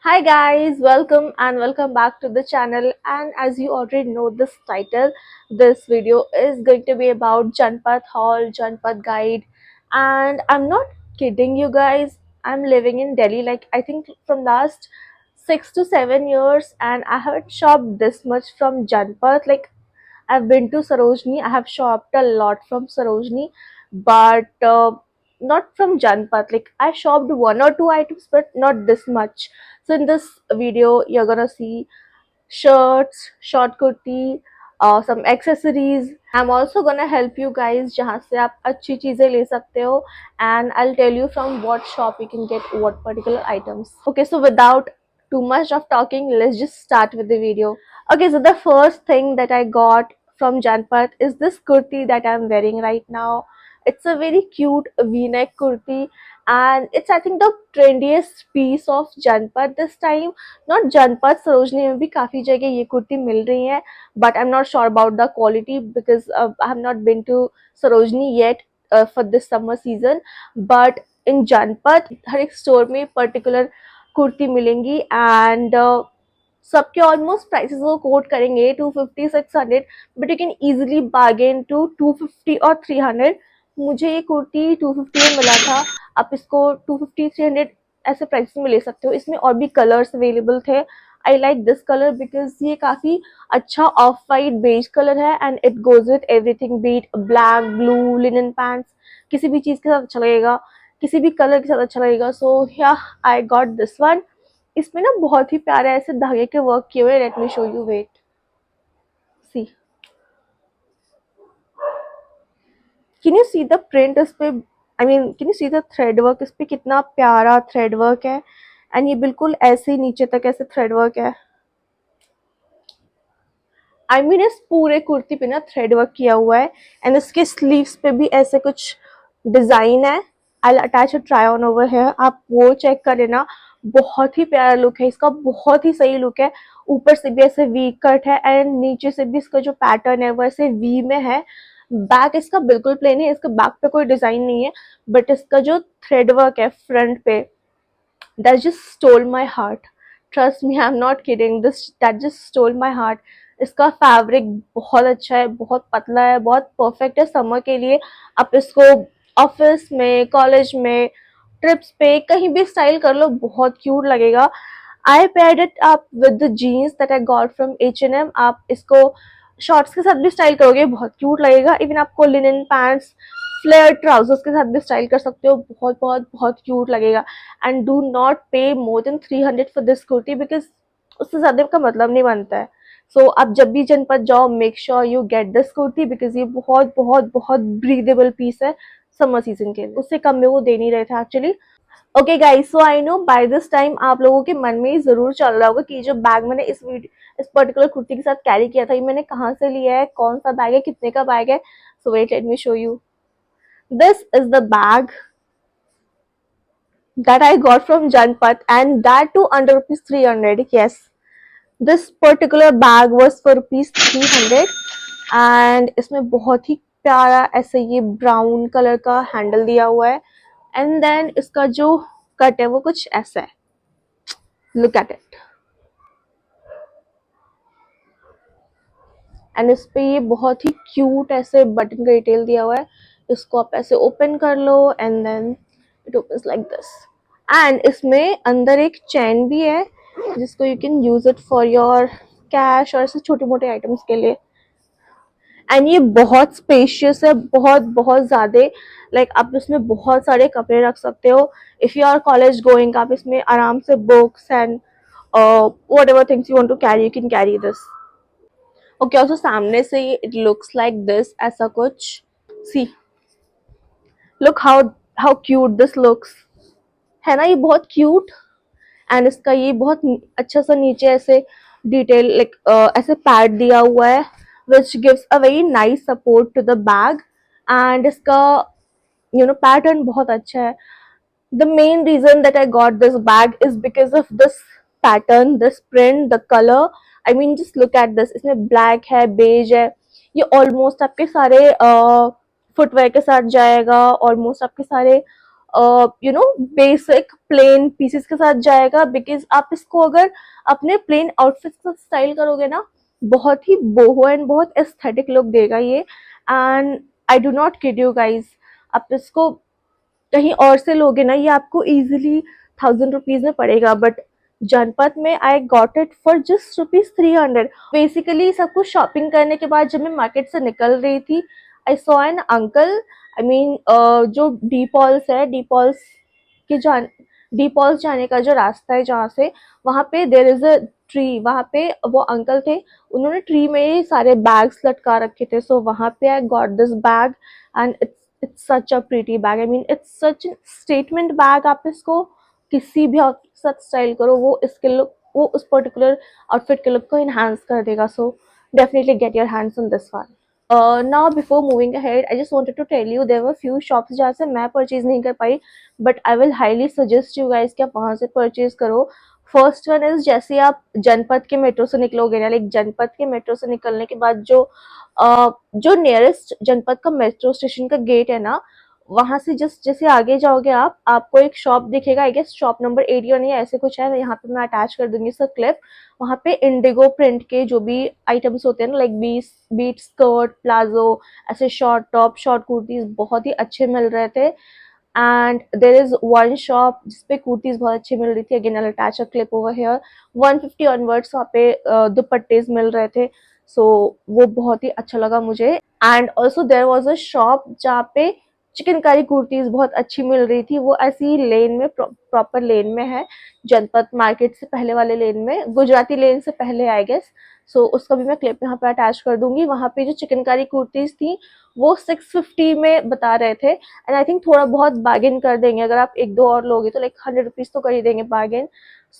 Hi guys, welcome back to the channel. And as you already know this title, this video is going to be about Janpat Hall, Janpat Guide. And I'm not kidding you guys. I'm living in Delhi like I think from last 6 to 7 years, and I haven't shopped this much from Janpat. Like I've been to Sarojini. I have shopped a lot from Sarojini, but not from Janpat. Like I shopped one or two items, but not this much. So in this video, you're gonna see shirts, short kurti, some accessories. I'm also gonna help you guys जहाँ से आप अच्छी चीजें ले सकते हो, and I'll tell you from what shop you can get what particular items. Okay, so without too much of talking, let's just start with the video. Okay, so the first thing that I got from Janpat is this kurti that I'm wearing right now. It's a very cute V-neck kurti, and it's I think the trendiest piece of Janpat this time. Not Janpat, Sarojini में भी काफी जगह ये कुर्ती मिल रही है, but I'm not sure about the quality because I have not been to Sarojini yet for this summer season. But in Janpat हर एक store में particular kurti मिलेंगी, एंड सबके ऑलमोस्ट प्राइसेस वो कोट करेंगे 250-600, but you can easily bargain to 250 और 300. मुझे ये कुर्ती 250 में मिला था. आप इसको 250-300 ऐसे प्राइसेस में ले सकते हो. इसमें और भी कलर्स अवेलेबल थे. I like this colour because ये काफी अच्छा ऑफ वाइट बेज कलर है, and it goes with everything, be it black, blue, linen pants, किसी भी चीज के साथ अच्छा लगेगा, किसी भी कलर के साथ अच्छा लगेगा. सो yeah I got this one. इसमें ना बहुत ही प्यारे ऐसे धागे के वर्क किए हुए. Let me show you, wait, see, can you see the print इस पे? I mean can you see the thread work इस पे? कितना प्यारा थ्रेड वर्क है. एंड ये बिल्कुल ऐसे ही नीचे तक ऐसे थ्रेड वर्क है. आई मीन इस पूरे कुर्ती पे ना थ्रेड वर्क किया हुआ है, एंड इसके स्लीव्स पे भी ऐसे कुछ डिजाइन है. आई attach a try on over है, आप वो चेक कर लेना. बहुत ही प्यारा लुक है इसका, बहुत ही सही लुक है. ऊपर से भी ऐसे वी कट है, एंड नीचे से भी इसका जो पैटर्न है वो ऐसे वी में है. बैक इसका बिल्कुल प्लेन है, इसका बैक पे कोई डिजाइन नहीं है, बट इसका जो थ्रेड वर्क है फ्रंट पे, that just stole my heart. Trust me, I'm not kidding. This that just stole my heart. इसका फैब्रिक बहुत अच्छा है, बहुत पतला है, बहुत परफेक्ट है समर के लिए. आप इसको ऑफिस में, कॉलेज में, ट्रिप्स पे कहीं भी स्टाइल कर लो, बहुत क्यूट लगेगा. I paired it up with the jeans that I got from H&M. आप इसको शॉर्ट्स के साथ भी स्टाइल करोगे, बहुत क्यूट लगेगा. इवन आपको लिनन पैंट्स, फ्लेयर ट्राउजर्स के साथ भी स्टाइल कर सकते हो, बहुत बहुत बहुत क्यूट लगेगा. एंड डू नॉट पे more than 300 for this kurti, because उससे ज्यादा का मतलब नहीं बनता है. सो आप जब भी जनपद जाओ, make sure you get this kurti, because ये बहुत बहुत बहुत ब्रीदेबल पीस है समर सीजन के लिए. उससे कम में वो दे नहीं रहे थे actually. Okay guys, so I know by this time आप लोगों के मन में ही जरूर चल रहा होगा कि जो बैग मैंने इस पर्टिकुलर कुर्ती के साथ कैरी किया था, ये मैंने कहाँ से लिया है, कौन सा बैग है, कितने का बैग है. So wait, let me show you. This is the bag that I got from Janpat, and that too under rupees 300. Yes, this particular bag was for rupees 300, and इसमें बहुत ही प्यारा ऐसे ये ब्राउन कलर का handle दिया हुआ है, and then इसका जो कट है वो कुछ ऐसा है. Look at it. एंड इस पे ये बहुत ही क्यूट ऐसे बटन का डिटेल दिया हुआ है. इसको आप ऐसे ओपन कर लो, and then it opens like this. And इसमें अंदर एक चैन भी है, जिसको you can use it for your cash और ऐसे छोटे मोटे आइटम्स के लिए. एंड ये बहुत स्पेशियस है, बहुत बहुत ज्यादा. लाइक आप इसमें बहुत सारे कपड़े रख सकते हो. If you are college going, आप इसमें आराम से books and whatever things you want to carry, you can carry this. Okay, also सामने से ये इट लुक्स लाइक दिस, ऐसा कुछ. See, look how how cute this looks. है ना, ये बहुत क्यूट. एंड इसका ये बहुत अच्छा सा नीचे ऐसे डिटेल लाइक ऐसे पैड दिया हुआ है, which gives a very nice support to the bag. And इसका पैटर्न बहुत अच्छा है. The main reason that I got this bag is because of this pattern, this print, the color. I mean, just look at this. इसमें black है, beige है. ये almost आपके सारे फुटवेयर के साथ जाएगा, almost आपके सारे बेसिक प्लेन पीसेस के साथ जाएगा, बिकॉज आप इसको अगर अपने प्लेन आउटफिट के साथ स्टाइल करोगे ना, बहुत ही बोहो एंड बहुत एस्थेटिक लुक देगा ये। And I do not kid you guys, आप इसको कहीं और से लोगे ना, ये आपको इजीली 1000 रुपीज में पड़ेगा, बट जनपथ में आई got it for just ₹300। Basically सब कुछ शॉपिंग करने के बाद जब मैं मार्केट से निकल रही थी, I saw an uncle, I mean जो डी पॉल्स है, के जान डी पॉल्स जाने का जो रास्ता है जहाँ से, वहाँ पे देर इज अ ट्री, वहाँ पे वो अंकल थे, उन्होंने ट्री में ही सारे बैग्स लटका रखे थे। सो वहाँ पे आई got this bag and it's such a pretty bag, I mean it's such statement bag. आप इसको किसी भी आउटफिट के साथ स्टाइल करो, वो इसके लुक, वो उस पर्टिकुलर आउटफिट के लुक को इनहांस कर देगा। So definitely get your hands on this one. Now before moving ahead, I just wanted to tell you there were few shops जहाँ से मैं परचेज नहीं कर पाई, but I will highly suggest you guys कि आप वहाँ से परचेज करो। फर्स्ट वन इज, जैसे आप जनपथ के मेट्रो से निकलोगे ना, लाइक जनपथ के मेट्रो से निकलने के बाद जो नियरेस्ट जनपथ का मेट्रो स्टेशन का गेट है ना, वहां से जस्ट जैसे आगे जाओगे आप, आपको एक शॉप दिखेगा, आई गेस शॉप नंबर 81 या ऐसे कुछ है, यहाँ पे मैं अटैच कर दूंगी इसका क्लिप। वहाँ पे इंडिगो प्रिंट के जो भी आइटम्स होते हैं ना, लाइक बीट स्कर्ट, प्लाजो, ऐसे शॉर्ट टॉप, शॉर्ट कुर्तीज बहुत ही अच्छे मिल रहे थे। And there is one shop जिसपे कुर्तीज बहुत अच्छी मिल रही थी, again I attach a clip over here. 150 onwards वहाँ पे दुपट्टेज मिल रहे थे, सो वो बहुत ही अच्छा लगा मुझे। And also there was a shop जहाँ पे चिकनकारी कुर्तीज बहुत अच्छी मिल रही थी, वो ऐसी लेन में, प्रॉपर लेन में है, जनपथ मार्केट से पहले वाले लेन में, गुजराती लेन से पहले आई गेस। सो उसका भी मैं क्लिप यहाँ पे अटैच कर दूंगी। वहाँ पे जो चिकनकारी कुर्तीज थी वो 650 में बता रहे थे, एंड आई थिंक थोड़ा बहुत बार्गेन कर देंगे, अगर आप एक दो और लोगे तो लाइक 100 रुपीज तो कर ही देंगे बार्गेन।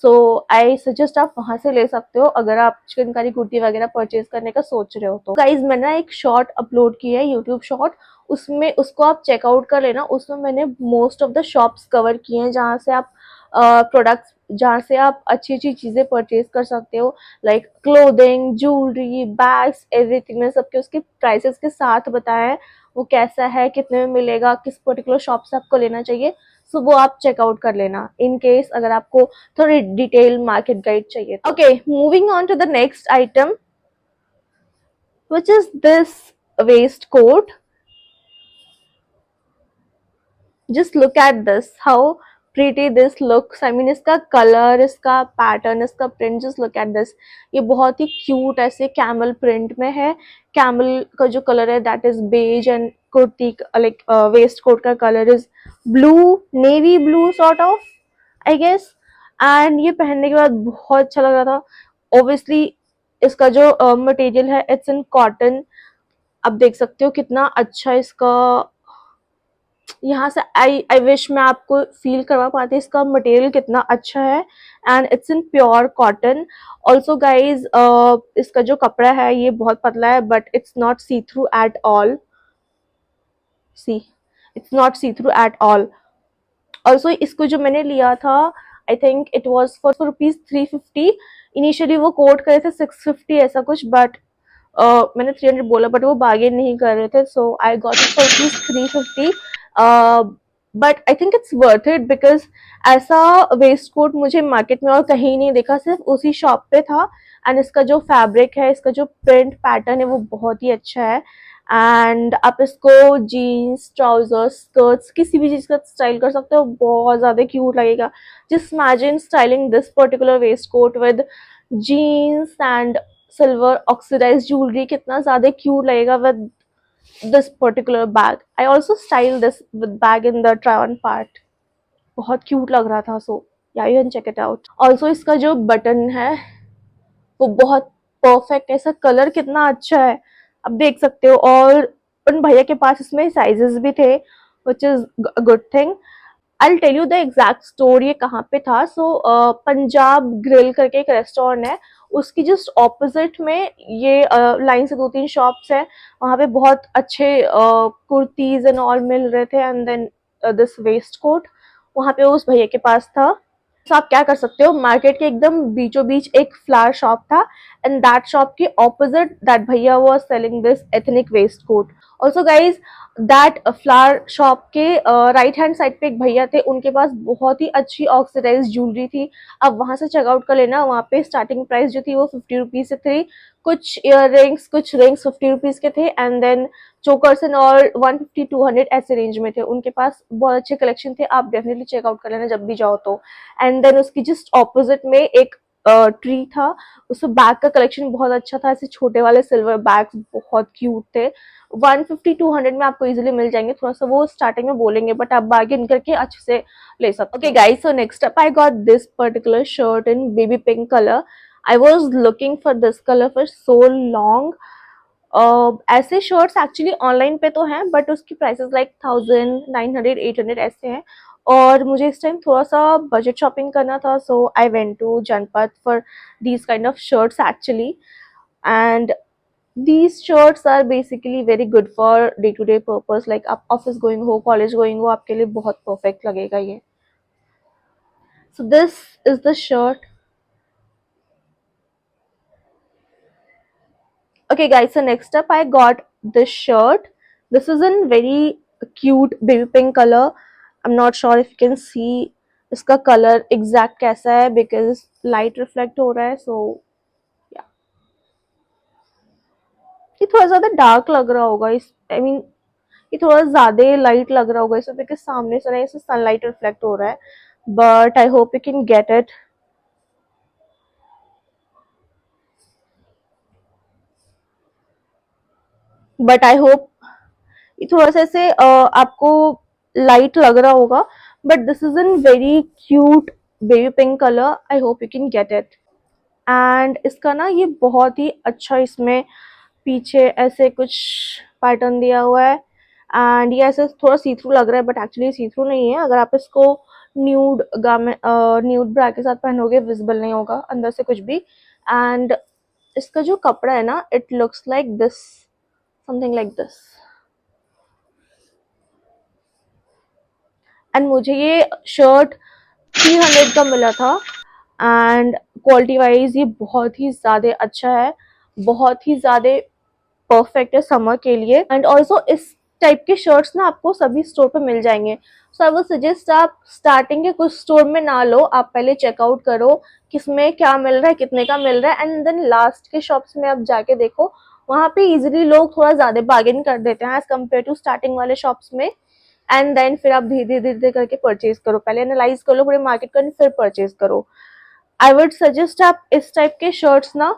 सो आई सजेस्ट आप वहां से ले सकते हो अगर आप चिकनकारी कुर्ती वगैरह परचेज करने का सोच रहे हो तो। गाइज मैंने एक शॉर्ट अपलोड की है, यूट्यूब शॉर्ट, उसमें उसको आप चेकआउट कर लेना। उसमें मैंने most of the shops cover किए हैं जहाँ से आप प्रोडक्ट्स, जहाँ से आप अच्छी अच्छी चीजें परचेज कर सकते हो, like clothing, jewellery, bags, everything. मैंने सबके उसके प्राइसेस के साथ बताया है, वो कैसा है, कितने में मिलेगा, किस पर्टिकुलर शॉप से आपको लेना चाहिए। सो वो आप चेकआउट कर लेना इन केस अगर आपको थोड़ी डिटेल मार्केट गाइड चाहिए। Okay, moving on to the next item, which is this waist coat. just look at this, how pretty this looks, I mean इसका कलर, इसका पैटर्न, इसका print, just look at this। ये बहुत ही cute ऐसे camel print में है। Camel का जो कलर है that is beige, and kurti like waistcoat का colour is blue, navy blue sort of, I guess. And ये पहनने के बाद बहुत अच्छा लग रहा था। ऑब्वियसली इसका जो मटेरियल है इट्स इन कॉटन, आप देख सकते हो कितना अच्छा इसका, यहाँ से आई विश मैं आपको फील करवा पाती इसका मटेरियल कितना अच्छा है, and it's in pure cotton. Also guys इसका जो कपड़ा है ये बहुत पतला है, but it's not see through at all, see, it's not see through at all. Also इसको जो मैंने लिया था, I think it was for ₹350। Initially वो कोट करे थे 650 ऐसा कुछ, बट मैंने 300 बोला, बट वो बार्गेन नहीं कर रहे थे, so I got it for ₹350। But I think it's worth it, because ऐसा वेस्ट कोट मुझे मार्केट में और कहीं नहीं देखा, सिर्फ उसी शॉप पे था। एंड इसका जो फैब्रिक है, इसका जो प्रिंट पैटर्न है वो बहुत ही अच्छा है। एंड आप इसको जीन्स, ट्राउजर्स, स्कर्ट्स, किसी भी चीज का स्टाइल कर सकते हो, बहुत ज्यादा क्यूट लगेगा। Just imagine styling this particular waist coat with jeans and silver oxidise jewellery, कितना ज्यादा क्यूट लगेगा with this particular bag. I also styled this with bag in the try on part, बहुत क्यूट लग रहा था। So yeah you can check it out. Also इसका जो button है वो बहुत परफेक्ट है, इसका कलर कितना अच्छा है आप देख सकते हो, और उन भैया के पास इसमें साइजेस भी थे, which is good thing. I tell you the exact store ये कहाँ पे था। सो पंजाब ग्रिल करके एक रेस्टोरेंट है, उसकी जस्ट ऑपोजिट में ये लाइन से 2-3 शॉप्स है, वहाँ पे बहुत अच्छे कुर्तीज एंड ऑल मिल रहे थे। And then this waist coat वहाँ पे उस भैया के पास था। तो आप क्या कर सकते हो, मार्केट के एकदम बीचों बीच एक फ्लावर शॉप था, एंड दैट शॉप के ऑपोजिट दैट भैया was selling this ethnic waist coat. Also guys that flower shop के राइट हैंड साइड पे एक भैया थे, उनके पास बहुत ही अच्छी ऑक्सीडाइज ज्वेलरी थी। अब वहां से चेकआउट कर लेना। वहाँ पे स्टार्टिंग प्राइस जो थी वो 50 रुपीज से थी। कुछ इयर रिंग्स, कुछ रिंग्स 50 रुपीज के थे, एंड देन चोकर्स एंड और 150-200 ऐसे रेंज में थे। उनके पास बहुत अच्छे कलेक्शन थे, आप डेफिनेटली चेकआउट कर लेना जब भी जाओ तो। एंड देन उसकी जस्ट ऑपोजिट में एक ट्री था, उसमें बैग का कलेक्शन बहुत अच्छा था। ऐसे छोटे वाले सिल्वर बैग्स बहुत क्यूट थे। 150-200 में आपको इजीली मिल जाएंगे। थोड़ा सा वो स्टार्टिंग में बोलेंगे, बट आप बार्गेन करके अच्छे से ले सकते। Okay guys, so next up I got this particular shirt in baby pink colour. I was looking for this colour for so long. ऐसे शर्ट्स एक्चुअली ऑनलाइन पे तो हैं, बट उसकी प्राइसेस लाइक 1900-800 ऐसे हैं। और मुझे इस टाइम थोड़ा सा बजट शॉपिंग करना था, so I went to Janpath for these kind of shirts actually. And these shirts are basically very good for day to day purpose, like आप ऑफिस गोइंग हो, कॉलेज गोइंग हो, आपके लिए बहुत परफेक्ट लगेगा ये। so this is the shirt. Okay guys, so next up I got this shirt. This is in very cute baby pink color. I'm not sure if you can see इसका colour exact कैसा है, because light reflect हो रहा है। सो या ये थोड़ा ज्यादा डार्क लग रहा होगा इस, आई मीन ये थोड़ा ज्यादा लाइट लग रहा होगा इसमें, बिकॉज सामने से ना इसे सनलाइट रिफ्लेक्ट हो रहा है। But I hope you can get it. But I hope ये थोड़ा सा ऐसे आपको लाइट लग रहा होगा, but this is in very cute baby pink colour. I hope you can get it. And इसका ना ये बहुत ही अच्छा, इसमें पीछे ऐसे कुछ पैटर्न दिया हुआ है। एंड ये ऐसे थोड़ा सी थ्रू लग रहा है, बट एक्चुअली सी थ्रू नहीं है। अगर आप इसको न्यूड गारमेंट, न्यूड ब्रा के साथ पहनोगे, विजिबल नहीं होगा अंदर से कुछ भी। एंड इसका जो कपड़ा है ना, it looks like this, something like this. And मुझे ये शर्ट 300 का मिला था। एंड क्वालिटी वाइज ये बहुत ही ज्यादा अच्छा है, बहुत ही ज्यादा परफेक्ट है समर के लिए। एंड ऑल्सो इस टाइप के शर्ट्स ना आपको सभी स्टोर पे मिल जाएंगे। सो आई वुड सजेस्ट आप स्टार्टिंग के कुछ स्टोर में ना लो, आप पहले चेकआउट करो किसमें क्या मिल रहा है, कितने का मिल रहा है, एंड देन लास्ट के शॉप्स में आप जाके देखो। वहां पे इजीली लोग थोड़ा ज्यादा बार्गेन कर देते हैं एज कम्पेयर टू स्टार्टिंग वाले शॉप्स में। एंड देन फिर आप धीरे धीरे धीरे करके परचेज करो, पहले एनालाइज कर लो पूरे मार्केट को, फिर परचेज करो। आई वुड सजेस्ट आप इस टाइप के शर्ट्स ना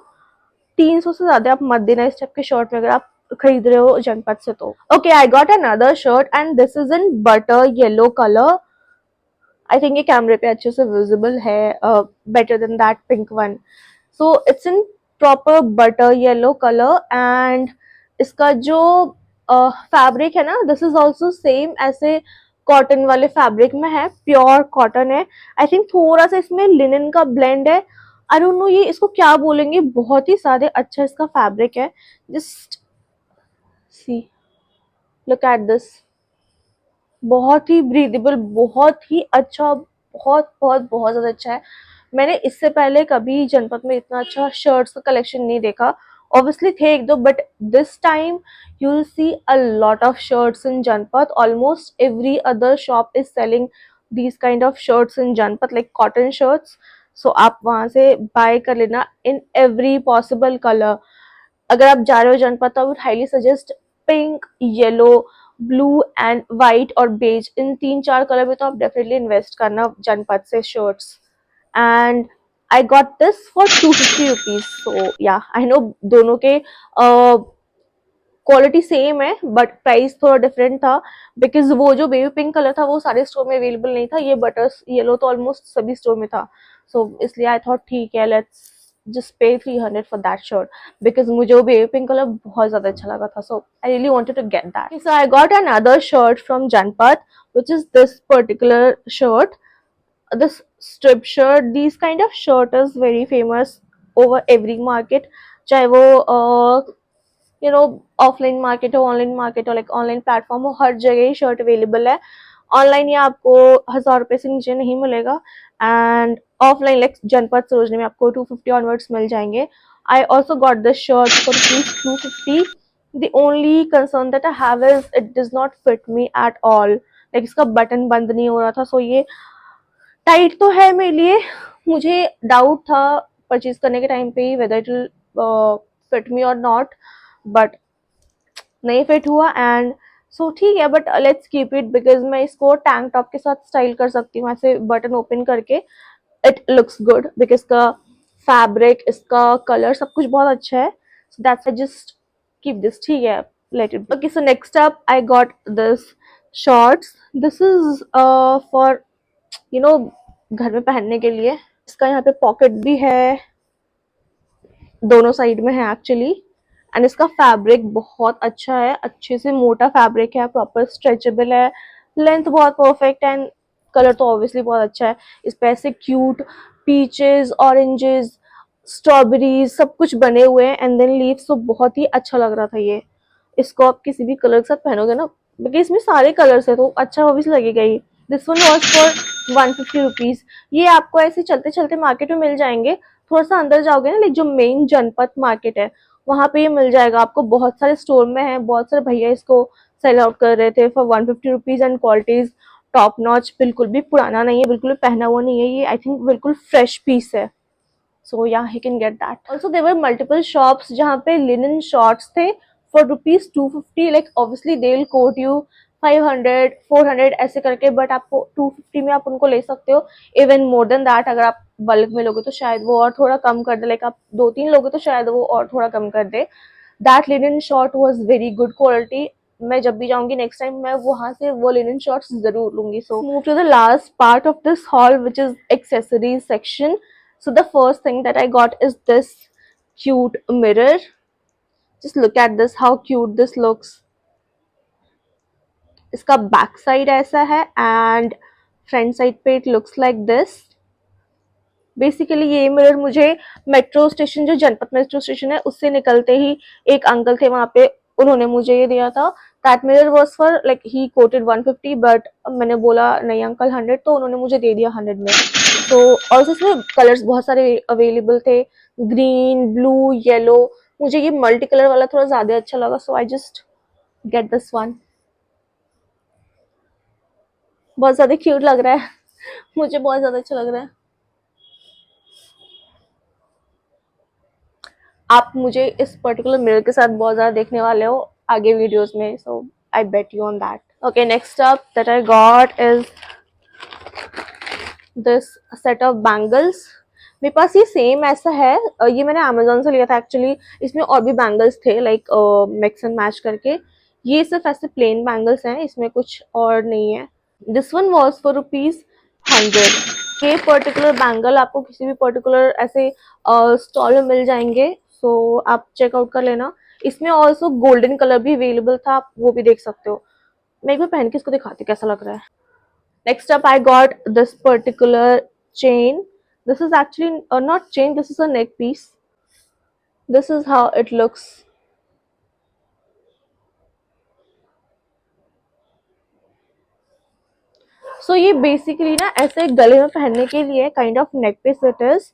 300 से ज्यादा आप मत देना इस टाइप के शर्ट में, अगर आप खरीद रहे हो जनपथ से तो। Okay, I got another shirt and this is in butter yellow colour. I think ये कैमरे पे अच्छे से विजिबल है, better than that pink one. So it's in proper butter yellow colour. And इसका जो फैब्रिक है ना, दिस इज ऑल्सो सेम ऐसे कॉटन वाले फैब्रिक में है, प्योर कॉटन है। आई थिंक थोड़ा सा इसमें लिनन का ब्लेंड है। आई डोंट नो ये इसको क्या बोलेंगे, बहुत ही ज्यादा अच्छा इसका फैब्रिक है। Just see, look at this, बहुत ही ब्रीदेबल, बहुत ही अच्छा, बहुत बहुत बहुत ज्यादा अच्छा है। मैंने इससे पहले कभी जनपथ में इतना अच्छा शर्ट्स का कलेक्शन नहीं देखा। ऑब्वियसली थे एक दो, but this time you will see a lot of shirts in Janpath. Almost every other shop is selling these kind of shirts in Janpath, like cotton shirts. So आप वहां से बाय कर लेना इन एवरी पॉसिबल कलर। अगर आप जा रहे हो Janpath, I would highly suggest pink, yellow, blue and white और बेज, इन 3-4 कलर में तो आप डेफिनेटली इन्वेस्ट करना जनपथ से shirts. And I got this for 250 rupees. So yeah I know दोनों के क्वालिटी सेम है, बट प्राइस थोड़ा डिफरेंट था, बिकॉज वो जो बेबी पिंक कलर था वो सारे स्टोर में अवेलेबल नहीं था, ये बटर येलो तो ऑलमोस्ट सभी स्टोर में था। सो इसलिए आई थॉट ठीक है, let's just pay 300 for that shirt, because मुझे वो baby pink color बहुत ज़्यादा अच्छा लगा था, so I really wanted to get that. So I got another shirt from Janpath, which is this particular shirt, this strip shirt. These kind of shirt is very famous over every market, चाहे वो you know offline market हो, online market हो, like online platform हो, हर जगह ही shirt available है। Online ये आपको 1000 रुपए से नीचे नहीं मिलेगा, एंड ऑफलाइन लाइक जनपथ सरोजनी में आपको 250 ऑनवर्ड्स मिल जाएंगे। I also got this shirt for 250। The only concern that I have is it does not fit me at all. Like इसका बटन बंद नहीं हो रहा था, so ये टाइट तो है मेरे लिए. मुझे डाउट था परचेज करने के टाइम पे ही whether it will fit me or not, but नहीं फिट हुआ. एंड सो ठीक है, but let's keep it because मैं इसको टैंक टॉप के साथ स्टाइल कर सकती हूँ ऐसे बटन ओपन करके. इट लुक्स गुड बिकॉज इसका फैब्रिक, इसका कलर, सब कुछ बहुत अच्छा है. So that's I just keep this. ठीक है, let it. Okay, so next up I got this shorts. This is for you know घर में पहनने के लिए. इसका यहाँ पे पॉकेट भी है, दोनों साइड में है एक्चुअली. एंड इसका फैब्रिक बहुत अच्छा है, अच्छे से मोटा फैब्रिक है, प्रॉपर स्ट्रेचेबल है, लेंथ बहुत परफेक्ट, एंड कलर तो ऑब्वियसली बहुत अच्छा है. इस पे ऐसे क्यूट पीचेस, ऑरेंजेस, स्ट्रॉबेरीज सब कुछ बने हुए हैं. एंड देन लीव्स, तो बहुत ही अच्छा लग रहा था ये. इसको आप किसी भी कलर के साथ पहनोगे ना, क्योंकि इसमें सारे कलर्स है तो अच्छा ऑब्वियसली लगेगा ही. This one was for 150 rupees. ये आपको ऐसे चलते चलते मार्केट में मिल जाएंगे. थोड़ा सा अंदर जाओगे ना, लाइक जो मेन जनपथ मार्केट है वहां पे ये मिल जाएगा आपको. बहुत सारे स्टोर में है, बहुत सारे भैया इसको सेल आउट कर रहे थे for 150 rupees. And qualities top notch, बिल्कुल भी पुराना नहीं है, बिल्कुल भी पहना हुआ नहीं है. ये आई थिंक बिल्कुल फ्रेश पीस है. So yeah, he can get that. Also there were multiple shops जहाँ पे linen shorts थे for rupees 250. Like obviously they will quote you 500 400 ऐसे करके, but आपको 250 में आप उनको ले सकते हो. Even more than that, अगर आप बल्क में लोगे तो शायद वो और थोड़ा कम कर दे. लाइक आप 2-3 लोगे तो शायद वो और थोड़ा कम कर दे. That linen short was very good quality. मैं जब भी जाऊंगी नेक्स्ट टाइम, मैं वहां से वो लिनन शॉर्ट्स जरूर लूंगी. So move to the last part of this hall, which is accessories section. So the first thing that I got is this cute mirror. Just look at this, how cute this looks. इसका back side ऐसा है and front side पे it looks like this. Basically ये mirror मुझे metro station, जो जनपथ metro station है उससे निकलते ही एक अंकल थे वहां पे, उन्होंने मुझे ये दिया था. That mirror was for like he coated 150, but मैंने बोला नहीं अंकल 100, तो उन्होंने मुझे दे दिया 100 में. तो और इसमें कलर्स बहुत सारे अवेलेबल थे, ग्रीन, ब्लू, येलो. मुझे ये मल्टी कलर वाला थोड़ा ज्यादा अच्छा लगा, so I just get this one. बहुत ज्यादा क्यूट लग रहा है. मुझे बहुत ज्यादा अच्छा लग रहा है. आप मुझे इस पर्टिकुलर मिरर के साथ बहुत ज्यादा देखने वाले हो आगे वीडियोस में, so I bet you on that. Okay, next up that I got is this set of bangles. मेरे पास ये सेम ऐसा है, ये मैंने अमेजोन से लिया था एक्चुअली. इसमें और भी बैंगल्स थे लाइक मिक्स एंड मैच करके. ये सिर्फ ऐसे प्लेन बैंगल्स हैं, इसमें कुछ और नहीं है. This one was for rupees 100. ये पर्टिकुलर बैंगल आपको किसी भी पर्टिकुलर ऐसे स्टॉल में मिल जाएंगे, सो आप चेकआउट कर लेना. इसमें ऑल्सो गोल्डन कलर भी अवेलेबल था, आप वो भी देख सकते हो. मैं एक बार पहन के इसको दिखाती हूँ कैसा लग रहा है. Next up, I got this particular chain. This is actually not chain, this is a neck piece. This is how it looks. So ये basically ना ऐसे गले में पहनने के लिए kind of neck piece it is.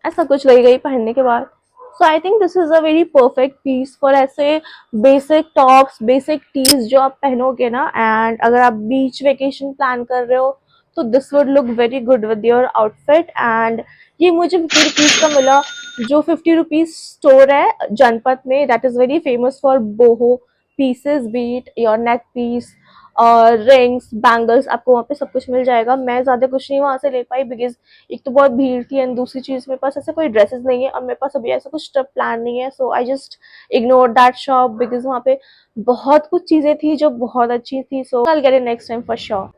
ऐसा कुछ लगेगा ये पहनने के बाद. So I think this is a very perfect piece for ऐसे बेसिक टॉप्स, बेसिक टीज जो आप पहनोगे ना, एंड अगर आप बीच वेकेशन प्लान कर रहे हो तो this would look very good with your outfit. And ये मुझे 50 रुपीज का मिला, जो 50 रुपीज स्टोर है जनपथ में, that is very famous for boho pieces, beat your neck piece और रिंग्स, बैंगल्स, आपको वहाँ पे सब कुछ मिल जाएगा. मैं ज्यादा कुछ नहीं वहां से ले पाई बिकॉज एक तो बहुत भीड़ थी, एंड दूसरी चीज मेरे पास ऐसे कोई ड्रेसेस नहीं है और मेरे पास अभी ऐसा कुछ ट्रिप प्लान नहीं है. So I just ignore that shop because वहाँ पे बहुत कुछ चीजें थी जो बहुत अच्छी थी. So I will get it next time for sure.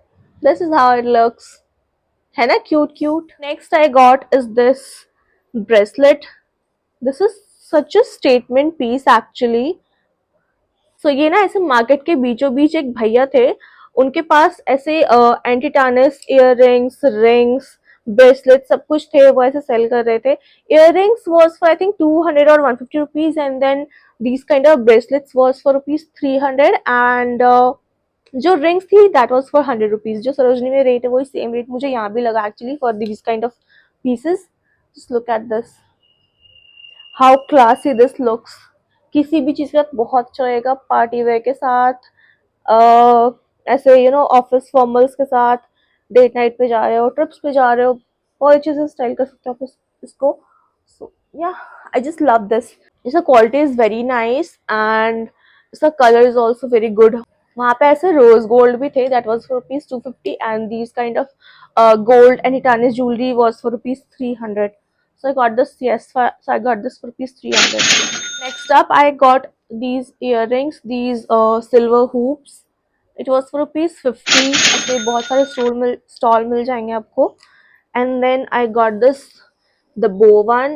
This is how it looks. है ना cute cute. Next I got is this bracelet. This is such a statement piece actually. So ये ना ऐसे मार्केट के बीचों बीच एक भैया थे, उनके पास ऐसे anti tarnish earrings, bracelet सब कुछ थे, वो ऐसे सेल कर रहे थे. Earrings was for I think 200 और 150 rupees, and then these kind of bracelets was for rupees 300. And जो रिंग्स थी दैट वॉज फॉर 100 रुपीज. जो सरोजनी में रेट है वही सेम रेट मुझे यहाँ भी लगा actually for these kind of pieces. Just look at this. How classy this looks. किसी भी चीज के साथ बहुत अच्छा लगेगा, पार्टी वेयर के साथ, ऐसे ऑफिस फॉर्मल्स के साथ, डेट नाइट पे जा रहे हो, ट्रिप्स पे जा रहे हो, बहुत अच्छे से स्टाइल कर सकते हो आप इसको। So yeah, I just love this. इसका quality is very nice and इसका colour is also very good. वहाँ पे ऐसे रोज गोल्ड भी थे, that was for rupees 250, and these kind of gold and Hitanis jewelry was for rupees 300. So I got this, yes, so I got this for rupees 300. Next up, I got these earrings, these silver hoops. It was for rupees 50. ऐसे बहुत सारे stall मिल जाएंगे आपको. And then I got this, the bow one.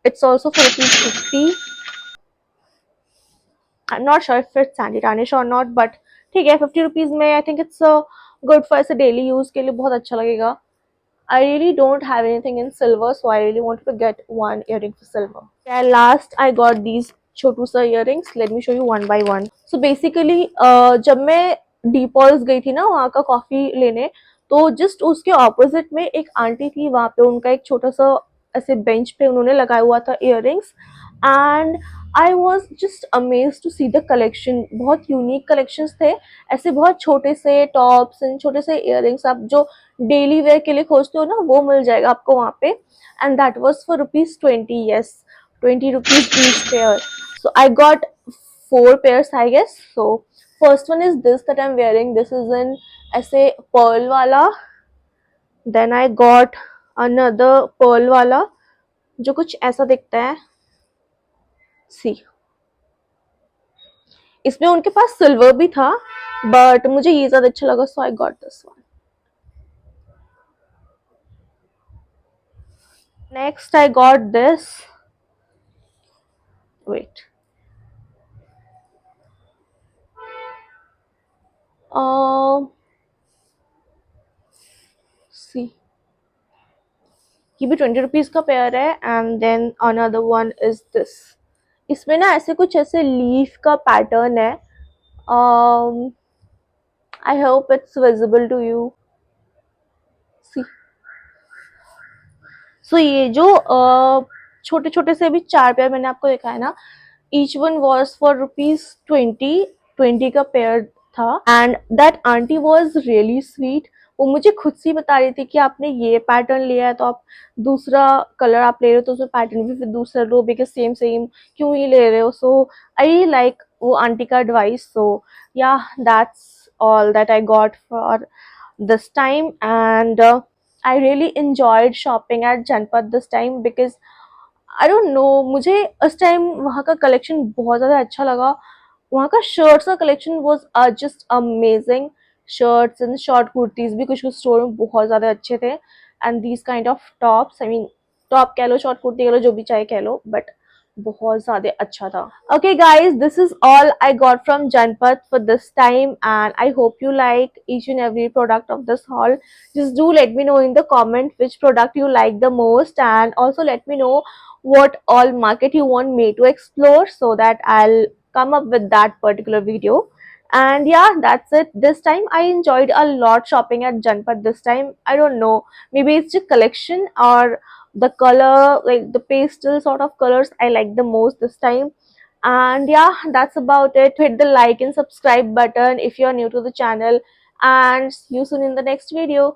It's also for rupees 50. I'm not sure if it's Sandy Tarnish or not, but ठीक है, 50 rupees में I think it's good for ऐसे daily use के लिए बहुत अच्छा लगेगा. I really don't have anything in silver, so I really wanted to get one earring for silver. Yeah, last I got these छोटू सा earrings. Let me show you one by one. So basically, जब मैं डीपॉल्स गई थी ना वहाँ का coffee लेने, तो जस्ट उसके ऑपोजिट में एक आंटी थी, वहाँ पे उनका एक छोटा सा ऐसे बेंच पे उन्होंने लगाया हुआ था earrings, and I was just amaze to see the collection. बहुत यूनिक कलेक्शंस थे, ऐसे बहुत छोटे से टॉप्स एंड छोटे से इयररिंग्स, आप जो डेली वेयर के लिए खोजते हो ना, वो मिल जाएगा आपको वहाँ पे. And that was for rupees 20. Yes, 20 rupees each pair. So I got 4 pairs, I guess. So first one is this that I'm wearing. This is in ऐसे pearl वाला. Then I got another pearl वाला जो कुछ ऐसा दिखता है. See, इसमें उनके पास सिल्वर भी था, बट मुझे ये ज्यादा अच्छा लगा, so I got this one. Next I got this. Wait, see, ये भी 20 rupees का पेयर है. And then another one is this. इसमें ना ऐसे कुछ ऐसे लीफ का पैटर्न है. I hope it's visible to you. See, so ये जो छोटे छोटे से भी 4 पेयर मैंने आपको दिखाया ना, each one was for rupees 20 का पेयर था. And that aunty was really sweet. वो मुझे खुद से बता रही थी कि आपने ये पैटर्न लिया है तो आप दूसरा कलर आप ले रहे हो तो उसमें पैटर्न भी फिर दूसरा लो, बिकॉज सेम सेम क्यों ही ले रहे हो. सो आई लाइक वो आंटी का एडवाइस. सो या, that's all that I got for this time, and I really enjoyed shopping at Janpat this time because I don't know, मुझे उस टाइम वहाँ का कलेक्शन बहुत ज़्यादा अच्छा लगा. वहाँ का शर्ट्स का collection was just amazing. Shirts and short kurtis भी कुछ कुछ स्टोर में बहुत ज़्यादा अच्छे थे. And these kind of tops, I mean top कह लो, शॉर्ट कुर्ती कह लो, जो भी चाहे कह लो, बट बहुत ज़्यादा अच्छा था. Okay guys, this is all I got from Janpat for this time, and I hope you like each and every product of this haul. Just do let me know in the comment which product you like the most, and also let me know what all market you want me to explore so that I'll come up with that particular video. And yeah, that's it. This time I enjoyed a lot shopping at Janpat this time. I don't know, maybe it's the collection or the color, like the pastel sort of colors I like the most this time. And yeah, that's about it. Hit the like and subscribe button if you're new to the channel, and see you soon in the next video.